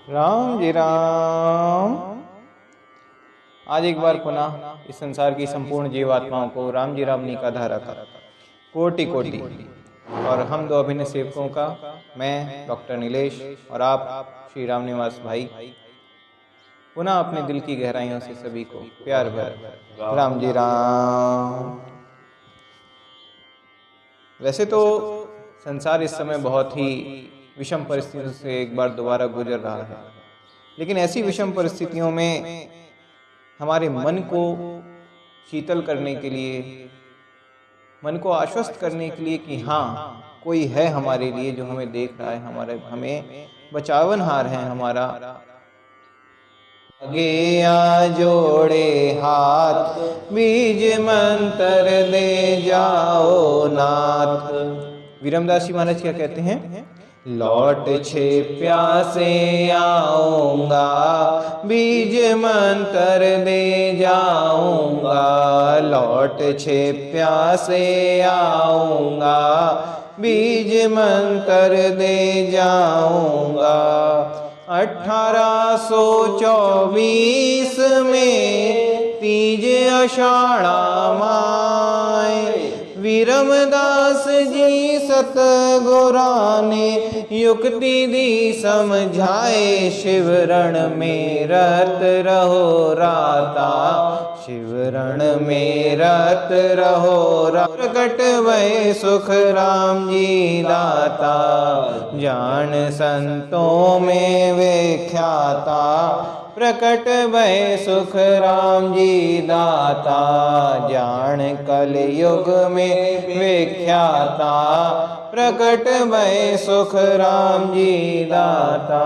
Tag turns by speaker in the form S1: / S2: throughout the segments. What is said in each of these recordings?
S1: राम जी राम। आज एक बार पुनः इस संसार की संपूर्ण जीवात्माओं को राम जी राम का धारा का कोटि कोटि और हम दो अभिनय सेवकों का, मैं डॉक्टर नीलेश और आप श्री राम निवास भाई, पुनः अपने दिल की गहराइयों से सभी को प्यार भर राम जी राम। वैसे तो संसार इस समय बहुत ही विषम परिस्थितियों से एक बार दोबारा गुजर रहा है, लेकिन ऐसी विषम परिस्थितियों में हमारे मन को शीतल करने के लिए, मन को आश्वस्त करने के लिए कि हाँ कोई है हमारे लिए जो हमें देख रहा है, हमें बचावनहार है हमारा। आगे आ जोड़े हाथ, बीज मंत्र दे जाओ नाथ। वीरमदास जी महाराज क्या कहते हैं? लौट छे प्यासे आऊंगा, बीज मंत्र दे जाऊंगा। लौट छे प्यासे आऊंगा, बीज मंत्र दे जाऊंगा। 1824 में तीज आषाढ़ा माय, वीरमदास जी सतगुरा ने युक्ति दी समझाए। शिवरण में रत रहो राता, शिवरण में रत रहो। प्रकट भय सुख राम जी दाता, जान संतों में विख्याता। प्रकट भय सुख राम जी दाता, जान कल युग में विख्याता। प्रकट भय सुख राम जी दाता।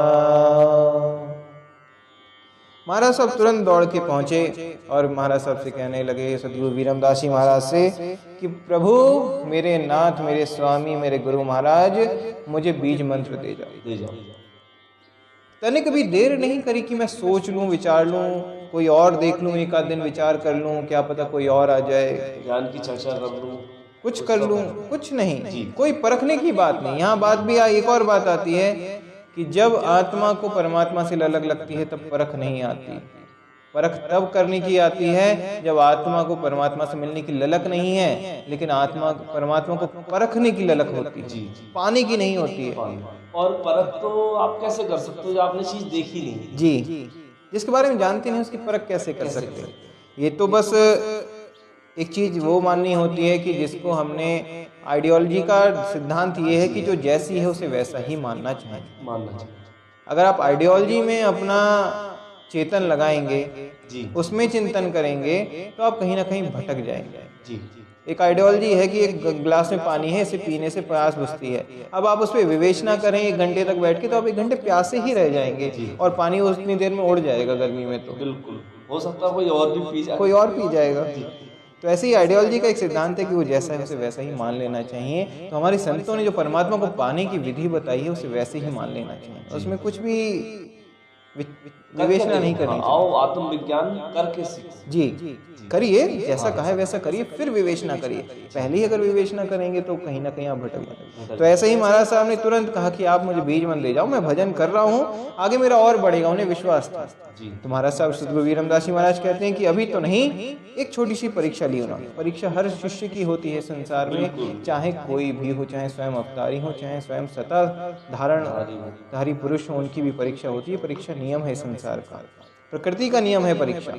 S1: महाराज साहब तुरंत दौड़ के पहुंचे और महाराज साहब से कहने लगे, सदगुरु वीरमदास जी महाराज से, कि प्रभु मेरे नाथ, मेरे स्वामी, मेरे गुरु महाराज, मुझे बीज मंत्र दे जाओ। तनिक भी देर नहीं करी कि मैं सोच लूं, विचार लूं, कोई और देख लूं, एक आध दिन विचार कर लूं, क्या पता कोई और आ जाए,
S2: ज्ञान की चर्चा कर लूं,
S1: कुछ कर लूं, कुछ नहीं। कोई परखने की बात नहीं। यहाँ बात भी एक और बात आती है कि जब आत्मा को परमात्मा से अलग लगती है तब परख नहीं आती। परख तब करने की आती है जब आत्मा को परमात्मा से मिलने की ललक नहीं है, लेकिन आत्मा परमात्मा को परखने की ललक होती है, पाने की नहीं होती है।
S2: और परख तो आप कैसे कर सकते हो जो आपने चीज देखी नहीं?
S1: जी, जिसके बारे में जानते नहीं उसकी परख कैसे कर सकते? ये तो बस एक चीज वो माननी होती है कि जिसको हमने, आइडियोलॉजी का सिद्धांत ये है कि जो जैसी है उसे वैसा ही मानना चाहिए। अगर आप आइडियोलॉजी में अपना चेतन लगाएंगे, उसमें चिंतन करेंगे, तो आप कहीं ना कहीं भटक जाएंगे। एक आइडियोलॉजी है कि एक गिलास में पानी है, इसे पीने से प्यास बुझती है। अब आप उस पर विवेचना करें 1 घंटे तक बैठ के, तो आप 1 घंटे प्यासे ही रह जाएंगे और पानी उतनी देर में उड़ जाएगा गर्मी में। तो
S2: बिल्कुल हो सकता है कोई और भी पी
S1: जाएगा। तो ऐसे ही आइडियोलॉजी का एक सिद्धांत है कि वो जैसा है उसे वैसा ही मान लेना चाहिए। तो हमारे संतों ने जो परमात्मा को पाने की विधि बताई है उसे वैसे ही मान लेना चाहिए, उसमें कुछ भी विवेचना नहीं करनी चाहिए।
S2: आओ आत्मविज्ञान करके
S1: जी करिए, जैसा कहा है वैसा करिए, फिर विवेचना करिए। पहले ही अगर विवेचना करेंगे तो कहीं ना कहीं आप भटक जाएंगे। तो ऐसे ही महाराज साहब ने तुरंत कहा कि आप मुझे बीज मंत्र दे जाओ, मैं भजन कर रहा हूँ, आगे मेरा और बढ़ेगा। उन्हें विश्वास था। तो महाराज साहब सदगुरु वीरमदास जी महाराज कहते हैं कि अभी तो नहीं, एक छोटी सी परीक्षा ली उन्होंने। परीक्षा हर शिष्य की होती है संसार में, चाहे कोई भी हो, चाहे स्वयं अवतारी हो, चाहे स्वयं सता धारी पुरुष हो, उनकी भी परीक्षा होती है। परीक्षा नियम है संसार का, प्रकृति का नियम है परीक्षा।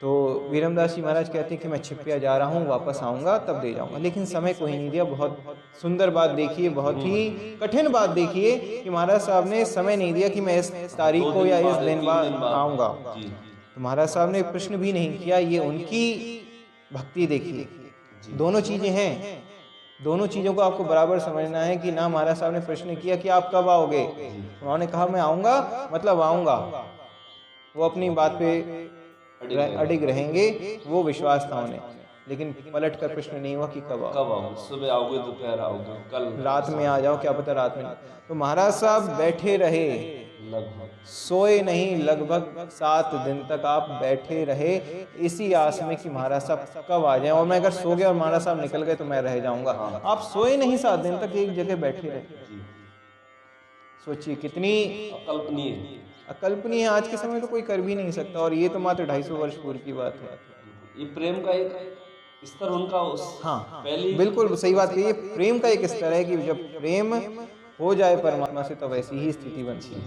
S1: तो वीरमदास जी महाराज कहते हैं कि मैं छिपिया जा रहा हूँ, वापस आऊँगा तब दे जाऊँगा, लेकिन समय को ही नहीं दिया। बहुत सुंदर बात देखिए, बहुत ही कठिन बात देखिए कि महाराज साहब ने समय नहीं दिया कि मैं इस तारीख को या इस दिन बाद आऊँगा। तो महाराज साहब ने प्रश्न भी नहीं किया। ये उनकी भक्ति देखिए। दोनों चीज़ें हैं, दोनों चीज़ों को आपको बराबर समझना है कि ना महाराज साहब ने प्रश्न किया कि आप कब आओगे, उन्होंने कहा मैं आऊँगा, मतलब आऊँगा। वो अपनी बात पे अडिग रहेंगे, वो विश्वास था उन्हें। लेकिन पलट कर प्रश्न नहीं हुआ कि कब आओगे,
S2: सुबह आओगे, दोपहर आओगे, कल
S1: रात में आ जाओ, क्या पता रात में। तो महाराज साहब बैठे रहे, सोए नहीं, लगभग 7 दिन तक आप बैठे रहे इसी आस में कि महाराज साहब कब आ जाएं, और मैं अगर सो गया और महाराज साहब निकल गए तो मैं रह जाऊंगा। आप सोए नहीं, 7 दिन तक एक जगह बैठे रहे। सोचिए कितनी
S2: अकल्पनीय।
S1: अकल्पनीय है, आज के समय तो कोई कर भी नहीं सकता, और ये तो मात्र 250 वर्ष पूर्व की बात है।
S2: ये प्रेम का एक स्तर उनका उस
S1: हाँ
S2: पहले
S1: बिल्कुल सही बात है। ये प्रेम का एक स्तर है कि जब प्रेम हो जाए परमात्मा से तो वैसी ही स्थिति बनती है।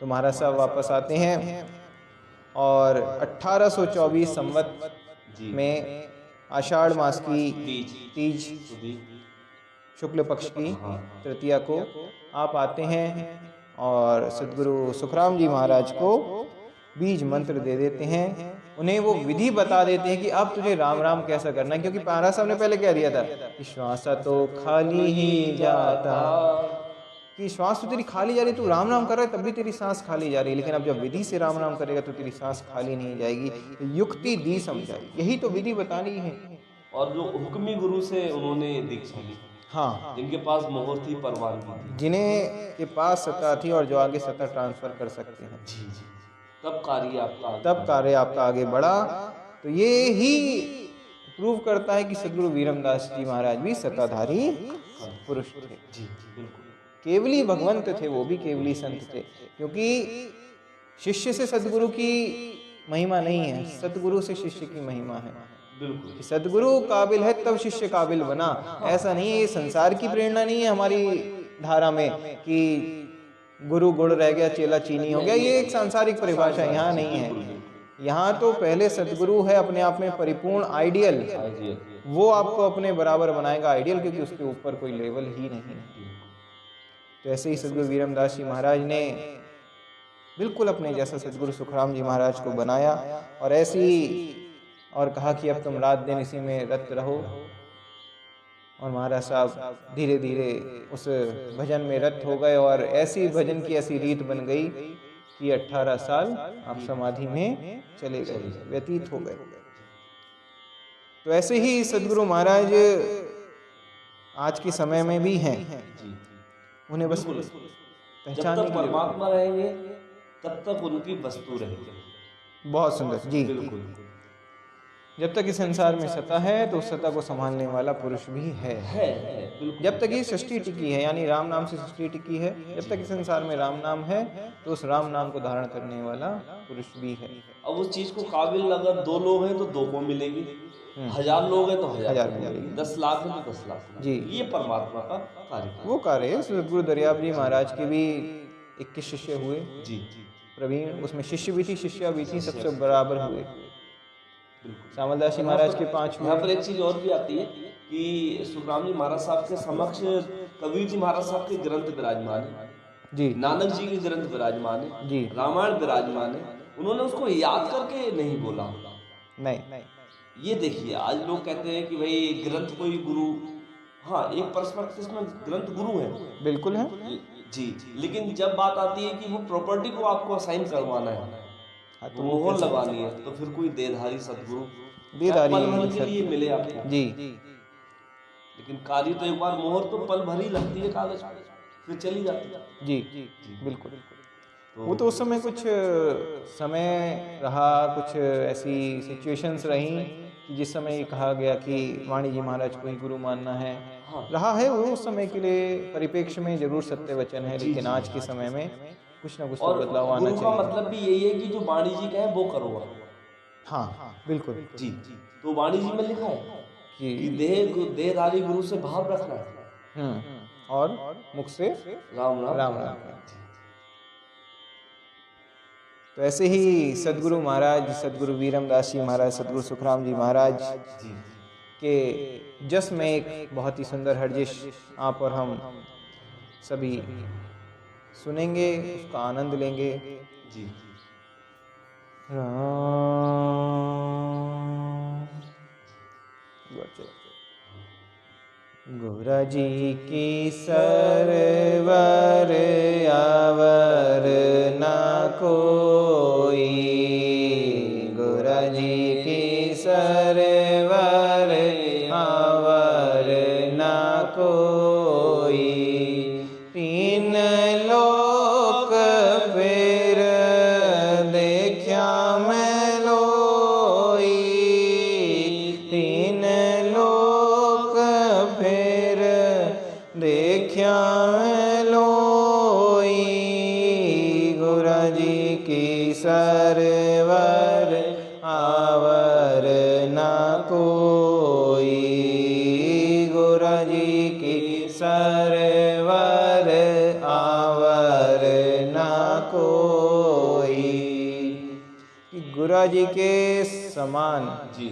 S1: तो महाराज साहब वापस आते हैं और 1824 संवत
S2: जी
S1: में आषाढ़ मास की तीज
S2: सुधी
S1: शुक्ल पक्ष की
S2: हाँ।
S1: तृतीया को आप आते हैं और सदगुरु सुखराम जी महाराज को बीज मंत्र दे देते हैं। उन्हें वो विधि बता देते हैं कि अब तुझे राम राम कैसा करना है, क्योंकि महाराज साहब ने पहले क्या दिया था कि श्वास तो खाली ही जाता, कि श्वास तो तेरी खाली जा रही, तू राम राम कर रहा है तब भी तेरी सांस खाली जा रही है, लेकिन अब जब विधि से राम राम करेगा तो तेरी सांस खाली नहीं जाएगी। युक्ति दी समझाई, यही तो विधि बतानी है।
S2: और जो हुक्मी गुरु से उन्होंने दीक्षा ली,
S1: हाँ,
S2: जिनके पास मोहर थी, परवानगी थी,
S1: जिन्हें के पास सत्ता थी और जो आगे सत्ता ट्रांसफर कर सकते हैं,
S2: जी जी, तब कार्य आपका आगे
S1: बढ़ा। तो ये ही प्रूव करता है कि सदगुरु वीरमदास जी महाराज भी सत्ताधारी पुरुष थे।
S2: जी बिल्कुल,
S1: केवली भगवंत थे, वो भी केवली संत थे, क्योंकि शिष्य से सदगुरु की महिमा नहीं है, सदगुरु से शिष्य की महिमा है।
S2: बिल्कुल
S1: सदगुरु काबिल है तब शिष्य काबिल बना, ऐसा नहीं है। ये संसार की प्रेरणा नहीं है हमारी धारा में कि गुरु गुड़ रह गया चेला चीनी हो गया, ये एक सांसारिक परिभाषा यहाँ नहीं है। यहाँ तो पहले सदगुरु है अपने आप में परिपूर्ण आइडियल, वो आपको अपने बराबर बनाएगा आइडियल, क्योंकि उसके ऊपर कोई लेवल ही नहीं है। तो ऐसे ही सदगुरु वीरमदास जी महाराज ने बिल्कुल अपने जैसा सदगुरु सुखराम जी महाराज को बनाया, और ऐसी और कहा कि अब तुम रात दिन इसी में रत रहो। और महाराज साहब धीरे धीरे उस भजन में रत हो गए, और ऐसी भजन की ऐसी रीत बन गई कि 18 साल आप समाधि में चले गए, व्यतीत हो गए। तो ऐसे ही सदगुरु महाराज आज के समय में भी हैं, उन्हें बस
S2: जब तक परमात्मा रहेंगे तब तक उनकी वस्तु रहेगी।
S1: बहुत सुंदर जी,
S2: बिल्कुल।
S1: जब तक इस संसार में सत्ता है तो उस सत्ता को संभालने वाला पुरुष भी है। जब तक ये सृष्टि टिकी है, यानी राम नाम से सृष्टि टिकी है, जब तक इस संसार में राम नाम है तो उस राम नाम को धारण करने वाला पुरुष भी है।
S2: अब उस चीज को काबिल अगर 2 लोग हैं तो 2 को मिलेगी, 1000 लोग हैं तो 1000 मिलेगी, 10 लाख हैं तो 10 लाख
S1: जी।
S2: ये परमात्मा का कार्य,
S1: वो कार्य है। सदगुरु दरियाब जी महाराज के भी 21 शिष्य हुए
S2: जी,
S1: प्रवीण, उसमें शिष्य भी थी शिष्या भी थी, सबसे बराबर हुए। सामलदास जी महाराज के 5 हुए।
S2: यहाँ पर एक चीज और भी आती है कि सुखराम जी महाराज साहब के समक्ष कबीर जी महाराज साहब के ग्रंथ विराजमान है
S1: जी,
S2: नानक जी के ग्रंथ विराजमान है
S1: जी,
S2: रामायण विराजमान है। उन्होंने उसको याद करके नहीं बोला,
S1: नहीं।
S2: ये देखिए आज लोग कहते हैं कि भाई ग्रंथ कोई गुरु, हाँ एक पर्सपेक्टिव में ग्रंथ गुरु है,
S1: बिल्कुल है
S2: जी, लेकिन जब बात आती है कि वो प्रॉपर्टी को आपको असाइन करवाना है, तो मोहर लगानी है, तो फिर कोई देधारी सदगुरु
S1: देधारी
S2: पल भर के लिए मिले आपको
S1: जी,
S2: लेकिन कार्य तो एक बार मोहर तो पल भर ही लगती है कागज पे, फिर चली जाती है
S1: जी, बिल्कुल। वो तो उस समय कुछ समय रहा, कुछ ऐसी सिचुएशंस रही कि जिस समय ये कहा गया कि वाणी जी महाराज को ही गुरु मानना है, रहा है वो उस समय के लिए परिप्रेक्ष्य में जरूर सत्य वचन है, लेकिन आज के समय में कुछ ना कुछ तो बदलाव आना चाहिए।
S2: मतलब भी यही है कि जो वाणी जी का है वो करो।
S1: हाँ बिल्कुल
S2: जी, तो वाणी जी में लिखा है कि देहधारी गुरु से भाव रखना है,
S1: और मुख से
S2: राम राम
S1: राम राम। तो ऐसे ही सदगुरु महाराज, सदगुरु वीरमदास जी महाराज, सदगुरु सुखराम जी महाराज के जस में एक बहुत ही सुंदर हरजिश आप और हम सभी सुनेंगे, उसका आनंद लेंगे
S2: जी।
S1: गोरा जी की सरवर आवर ना कोई, गोरा जी की सरवर आवर ना कोई, 3 लोक फिर देखा मैं लोई, 3 लोक फिर देखा मैं गुरुराज जी के समान
S2: जी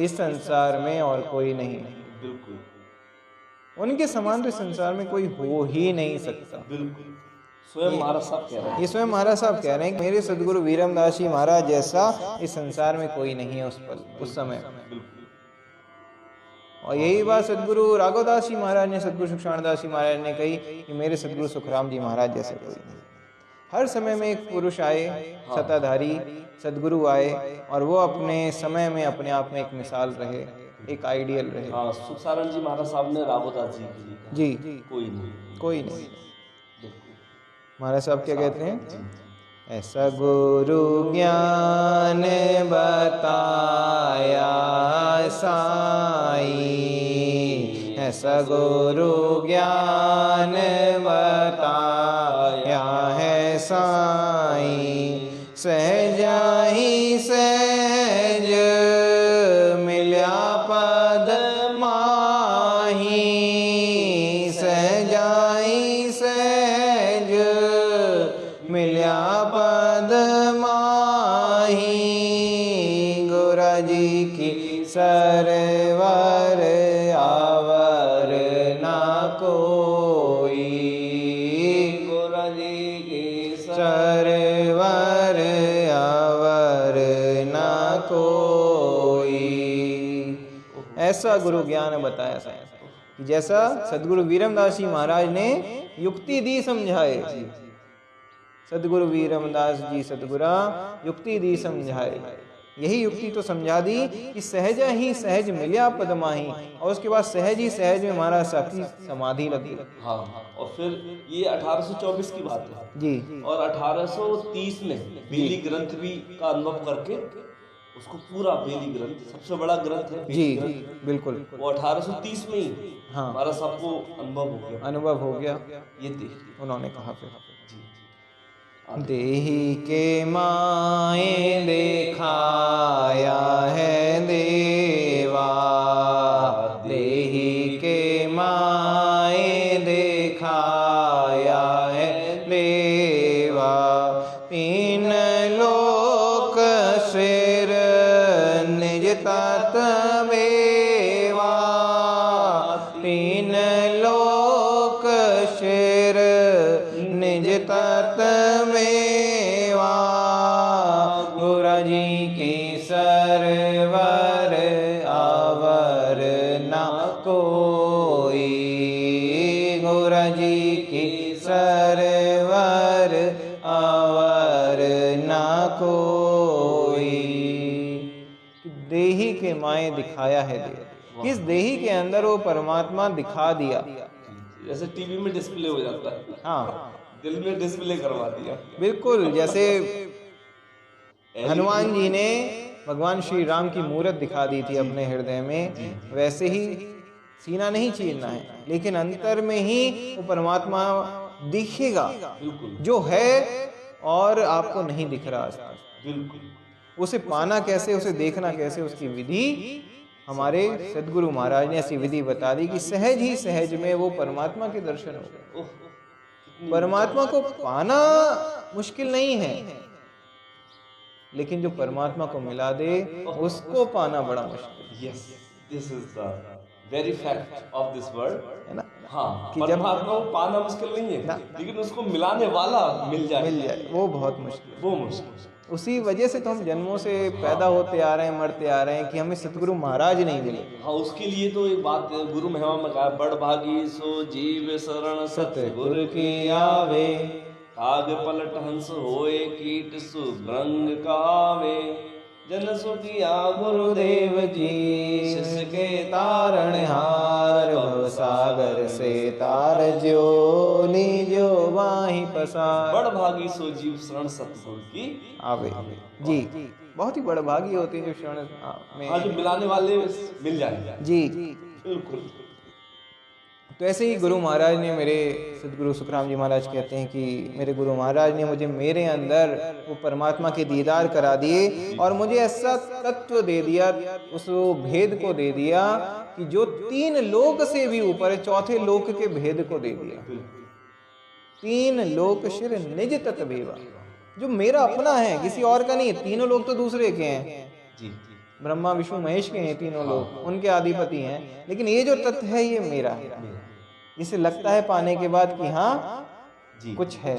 S1: इस संसार में और कोई नहीं।
S2: बिल्कुल
S1: उनके समान तो इस संसार में कोई हो ही नहीं सकता।
S2: बिल्कुल। स्वयं महाराज साहब कह रहे हैं।
S1: ये स्वयं महाराज साहब कह रहे हैं कि मेरे सदगुरु वीरमदास जी महाराज जैसा इस संसार में कोई नहीं है उस समय।
S2: बिल्कुल।
S1: और यही बात सदगुरु राघवदास जी महाराज ने, सदगुरु सुखसाणदास जी महाराज ने कही कि मेरे सदगुरु सुखराम जी महाराज जैसा कोई नहीं। हर समय में एक पुरुष आए, सत्ताधारी सदगुरु आए, और वो अपने समय में अपने आप में एक मिसाल रहे, एक आइडियल रहे।
S2: हाँ, सुखसारण जी महाराज साहब ने राघवदास जी के लिए कहा,
S1: जी
S2: कोई नहीं,
S1: कोई नहीं।
S2: बिल्कुल।
S1: महाराज साहब क्या कहते हैं? ऐसा गुरु ज्ञान बताया साई, ऐसा गुरु ज्ञान बताया है साई, सहजा ही सहज मिल्या पद माही, सहजा ही सहज मिल्या पद माही, गुरा जी की सरवर आवर ना कोई, गुरा जी की सरवर आवर ना कोई। ऐसा गुरु ज्ञान बताया कि जैसा सदगुरु वीरमदास जी महाराज ने युक्ति दी समझाए, सदगुरु वीरमदास जी सदगुरा युक्ति दी समझाए। यही युक्ति तो समझा दी कि सहज ही सहज मिल्या पद माही, और उसके बाद सहज ही सहज में महाराज साहब की समाधि लगी।
S2: हाँ, और फिर ये 1824 की बात है
S1: जी,
S2: और 1830 में बेली ग्रंथ भी का अनुभव करके उसको पूरा बेली ग्रंथ सबसे बड़ा ग्रंथ है
S1: जी,
S2: बेली ग्रंथ,
S1: बिल्कुल
S2: वो 1830 में ही
S1: हाँ
S2: हमारा सबको अनुभव हो गया। ये देख
S1: उन्होंने कहा फिर
S2: जी
S1: देही के माए दिखाया है देवा, देही के माए दिखाया है देवा, तीन लोक सिर निज तात बेवा, तीन लोक सिर निज तात मेवा, गुरा जी की सरवर आवर ना कोई, गुरा जी की सरवर आवर ना कोई। देही के माए दिखाया है देव, इस देही के अंदर वो परमात्मा दिखा दिया,
S2: जैसे टीवी में डिस्प्ले हो जाता है,
S1: हाँ
S2: दिल में डिस्प्ले करवा दिया।
S1: बिल्कुल, जैसे हनुमान जी ने भगवान श्री राम की मूर्त दिखा दी थी अपने हृदय में, वैसे ही सीना नहीं चीरना है, लेकिन अंतर में ही वो परमात्मा दिखेगा
S2: बिल्कुल
S1: जो है और आपको नहीं दिख रहा आज तक।
S2: बिल्कुल।
S1: उसे पाना कैसे, उसे देखना कैसे, उसकी विधि हमारे सदगुरु महाराज ने ऐसी विधि बता दी कि सहज ही सहज में वो परमात्मा के दर्शन हो गए। परमात्मा को पाना मुश्किल नहीं है, लेकिन जो परमात्मा को मिला दे उसको पाना बड़ा मुश्किल।
S2: Yes, this is the very fact of this world,
S1: है ना?
S2: हाँ,
S1: कि जब
S2: परमात्मा को पाना मुश्किल नहीं है, लेकिन उसको मिलाने वाला मिल जाए
S1: वो बहुत मुश्किल,
S2: वो मुश्किल।
S1: उसी वजह से तो हम जन्मों से पैदा होते आ रहे हैं, मरते आ रहे हैं कि हमें सतगुरु महाराज नहीं मिले।
S2: हाँ, उसके लिए तो एक बात गुरु महिमा में कहा, बड़ भागी सो जीव शरण सतगुरु की आवे, काग पलट हंस होए कीट सुभ्रंग कहावे, जन सुखिया
S1: गुरुदेव जी शिष्य के तारण हार, भव सागर से तार जो लीजो वाही पसार,
S2: बड़ भागी सो जीव शरण सतगुरु की
S1: आवे। जी, बहुत ही बड़भागी होते हैं जो शरण में,
S2: हाँ, जो मिलाने वाले मिल जाए।
S1: जी
S2: बिल्कुल।
S1: तो ऐसे ही गुरु महाराज ने, मेरे सदगुरु सुखराम जी महाराज कहते हैं कि मेरे गुरु महाराज ने मुझे मेरे अंदर वो परमात्मा के दीदार करा दिए और मुझे ऐसा तत्व दे दिया, उस भेद को दे दिया कि जो 3 लोक से भी ऊपर है, 4थे लोक के भेद को दे दिया। 3 लोक शिर निज तत भेवा, जो मेरा अपना है, किसी और का नहीं है। तीनों लोग तो दूसरे के हैं,
S2: जी
S1: ब्रह्मा विष्णु महेश के हैं तीनों लोग, उनके अधिपति हैं, लेकिन ये जो तत्व है ये मेरा है। इसे लगता है पाने के बाद कि हाँ
S2: जी
S1: कुछ है,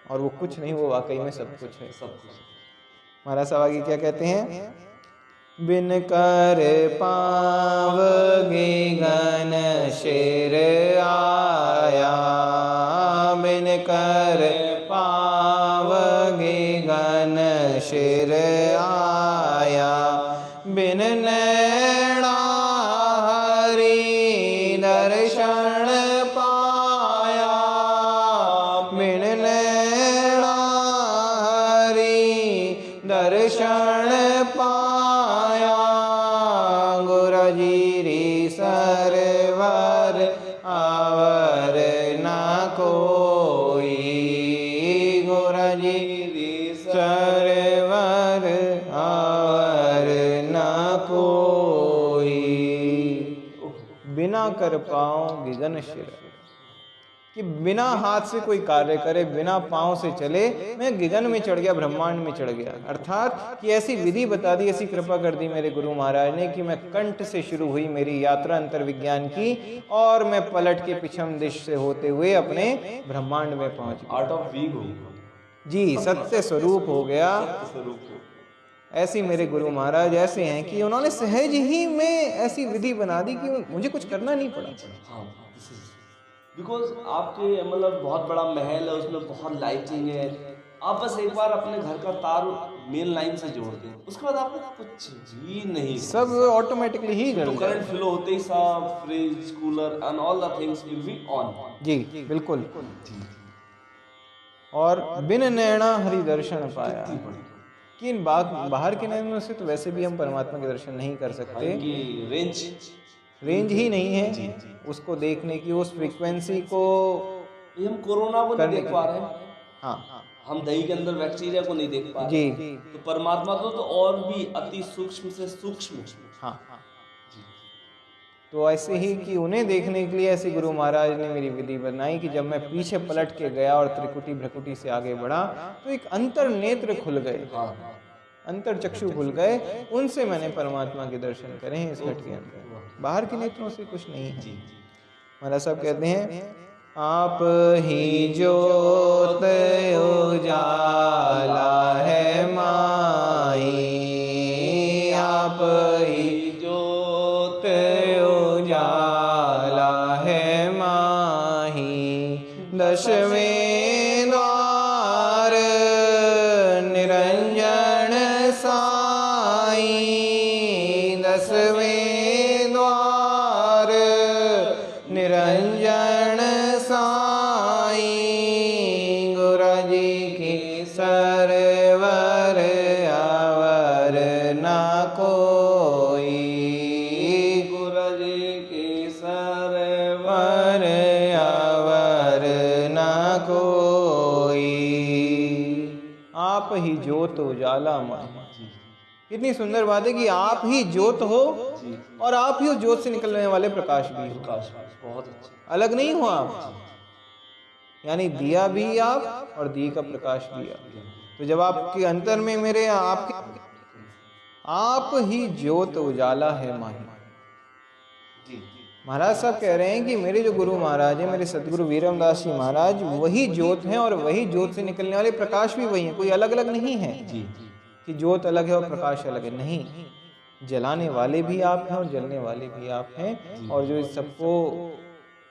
S1: और वो कुछ नहीं, वो वाकई में सब कुछ है।
S2: सब कुछ।
S1: महाराज साहब आगे क्या कहते हैं? बिन कर पावगे गन शेर आया, बिन कर पावगे गन शेर आया, बिन नैना हरि दर्शन पाया, बिन नैना हरि दर्शन पाया, गुरजीरी सरवर आवर न कोई, गुरजीरी सरवर आवर न कोई, बिना कर पाऊं गिगन शिर, कि बिना हाथ से कोई कार्य करे, बिना पांव से चले, मैं गिगन में चढ़ गया, ब्रह्मांड में चढ़ गया। अर्थात कि ऐसी विधि बता दी, ऐसी कृपा कर दी मेरे गुरु महाराज ने कि मैं कंठ से शुरू हुई मेरी यात्रा अंतर्विज्ञान की, और मैं पलट के पिछम दिश से होते हुए अपने ब्रह्मांड में पहुंच गया।
S2: आर्ट ऑफ बीइंग हो गया
S1: जी, सत्य स्वरूप हो गया।
S2: स्वरूप हो।
S1: ऐसे मेरे गुरु महाराज ऐसे हैं कि उन्होंने सहज ही में ऐसी विधि बना दी कि मुझे कुछ करना नहीं पड़ा।
S2: हाँ, बिकॉज आपके मतलब बहुत बड़ा महल है, उसमें बहुत लाइटिंग है, आप बस एक बार अपने घर का तार मेन लाइन से जोड़ दें, उसके बाद आपको कुछ भी नहीं,
S1: सब ऑटोमेटिकली ही
S2: तो करंट फ्लो होते ही सब fridge cooler and all the things will be on.
S1: जी बिल्कुल। और बिन नैना हरि दर्शन पाया, कि इन बाहर के नैनों से तो वैसे भी हम परमात्मा के दर्शन नहीं कर सकते, रेंज ही नहीं है उसको देखने की, उस फ्रीक्वेंसी को।
S2: हम कोरोना को नहीं देख पा रहे हैं,
S1: हाँ,
S2: हम दही के अंदर बैक्टीरिया को नहीं देख पा रहे
S1: जी,
S2: तो परमात्मा को तो और भी अति सूक्ष्म से सूक्ष्म।
S1: हाँ, तो ऐसे ही कि उन्हें देखने के लिए ऐसे गुरु महाराज ने मेरी विधि बनाई कि जब मैं पीछे पलट के गया और त्रिकुटी भ्रकुटी से आगे बढ़ा तो एक अंतर नेत्र खुल गए, अंतर चक्षु खुल गए, उनसे मैंने परमात्मा के दर्शन करे हैं इस घट के अंदर, बाहर के नेत्रों से कुछ नहीं है। महाराज साहब कहते हैं, आप ही ज्योत उजाला है माई, आप ही ज्योत उजाला है माही, दशवें द्वार निरंजन साई, दसवें द्वार निरंजन साई, गुरु जी की सरवर आवर न कोई, गुरु जी की सरवर आवर न कोई, आप ही ज्योत उजाला माही। कितनी सुंदर बात है कि आप ही ज्योत हो और आप ही उस ज्योत से निकलने वाले प्रकाश भी हो।
S2: बहुत अच्छा,
S1: अलग नहीं हो आप, यानी दिया भी आप और दिए का प्रकाश भी आप। तो जब आपके अंतर में मेरे आप ही ज्योत उजाला है माही। महाराज साहब कह रहे हैं कि मेरे जो गुरु महाराज हैं, मेरे सदगुरु वीरमदास जी महाराज, वही ज्योत हैं और वही ज्योत से निकलने वाले प्रकाश भी वही है, कोई अलग अलग नहीं है कि ज्योत अलग है और प्रकाश अलग है, नहीं, जलाने वाले भी आप हैं और जलने वाले भी आप हैं, और जो इस सबको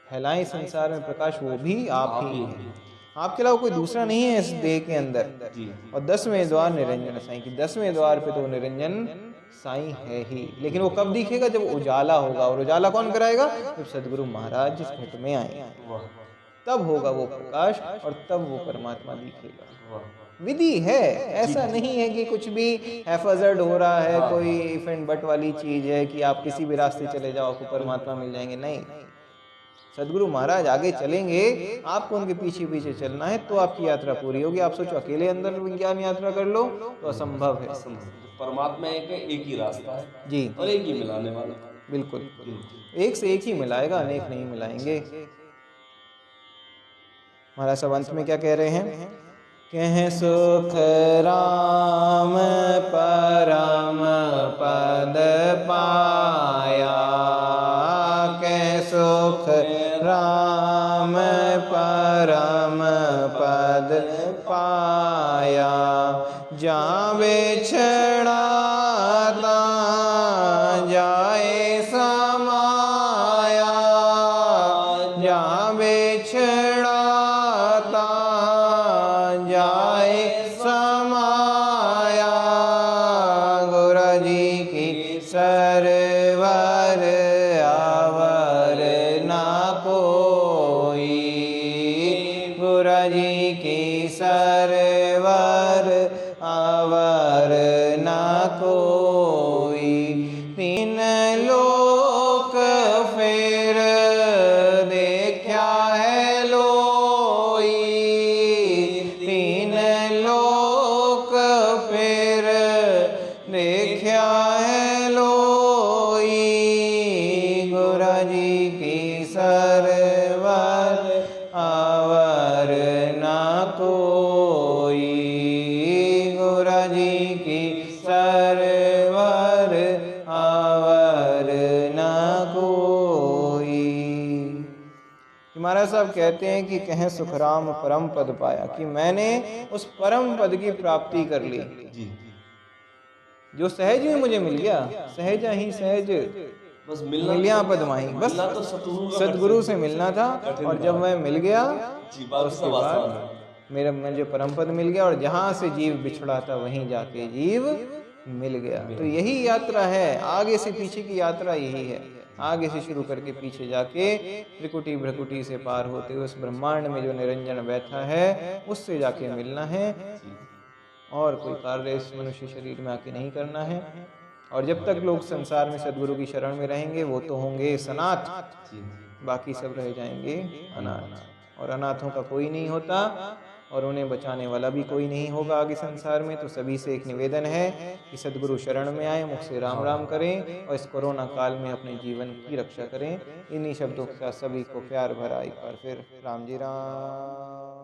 S1: फैलाएं संसार में प्रकाश वो भी आप ही हैं, आपके अलावा कोई दूसरा नहीं है इस देह के अंदर। और 10वें द्वार निरंजन साईं, की 10वें द्वार पे तो निरंजन साईं है ही, लेकिन वो कब दिखेगा? जब उजाला होगा, और उजाला कौन कराएगा? जब सदगुरु महाराज जिस घट में आए तब होगा वो प्रकाश, और तब वो परमात्मा दिखेगा। विधि है, ऐसा नहीं है कि कुछ भी हैफजर्ड हो रहा है, कोई इफ एंड बट वाली चीज है कि आप किसी भी रास्ते चले जाओ आपको परमात्मा मिल जाएंगे, नहीं। सदगुरु महाराज आगे चलेंगे, आपको उनके पीछे पीछे चलना है, तो आपकी यात्रा पूरी होगी। आप सोचो अकेले अंदर विज्ञान यात्रा कर लो तो असंभव है।
S2: परमात्मा एक ही रास्ता है
S1: जी,
S2: और एक ही मिलाने वाला।
S1: बिल्कुल, एक से एक ही मिलाएगा, अनेक नहीं मिलाएंगे। महाराज साहब अंत में क्या कह रहे हैं? कह सुख राम परम पद पाया, कह सुख राम परम पद पाया, जहाँ बिछड़ा जाए समाया, जहाँ बिछड़ा जाए समाया, गुरु जी की सरवर आवर ना कोई, गुरु जी की सरवर आवर ना कोई, तीन लोक फिर देखा है लोई, तीन लोक फिर देखा है लोई, गुरु जी की सरवर आवर ना कोई, गुरु जी की सरवर आवर ना कोई। महाराज साहब कहते हैं कि कहें सुखराम परम पद पाया, कि मैंने उस परम पद की प्राप्ति कर ली
S2: जी।
S1: जो सहज में मुझे मिल गया, सहजा ही सहज
S2: बस
S1: मिलिया पद माही, बस
S2: तो
S1: सदगुरु से मिलना था, और जब मैं मिल गया
S2: जी, बात
S1: उसके
S2: सब आसान है।
S1: बाद मेरा मुझे परम पद मिल गया, और जहाँ से जीव बिछड़ा था वहीं जाके जीव मिल गया। तो यही यात्रा है, आगे से पीछे की यात्रा यही है, आगे से शुरू करके पीछे जाके त्रिकुटी भ्रकुटी से पार होते हुए उस ब्रह्मांड में जो निरंजन बैठा है उससे जाके मिलना है, और कोई कार्य इस मनुष्य शरीर में आके नहीं करना है। और जब तक लोग संसार में सदगुरु की शरण में रहेंगे वो तो होंगे सनाथ, बाकी सब रह जाएंगे अनाथ, और अनाथों का कोई नहीं होता, और उन्हें बचाने वाला भी कोई नहीं होगा आगे संसार में। तो सभी से एक निवेदन है कि सदगुरु शरण में आए, मुख से राम राम करें, और इस कोरोना काल में अपने जीवन की रक्षा करें। इन्हीं शब्दों के साथ सभी को प्यार भरा एक बार फिर राम जी राम।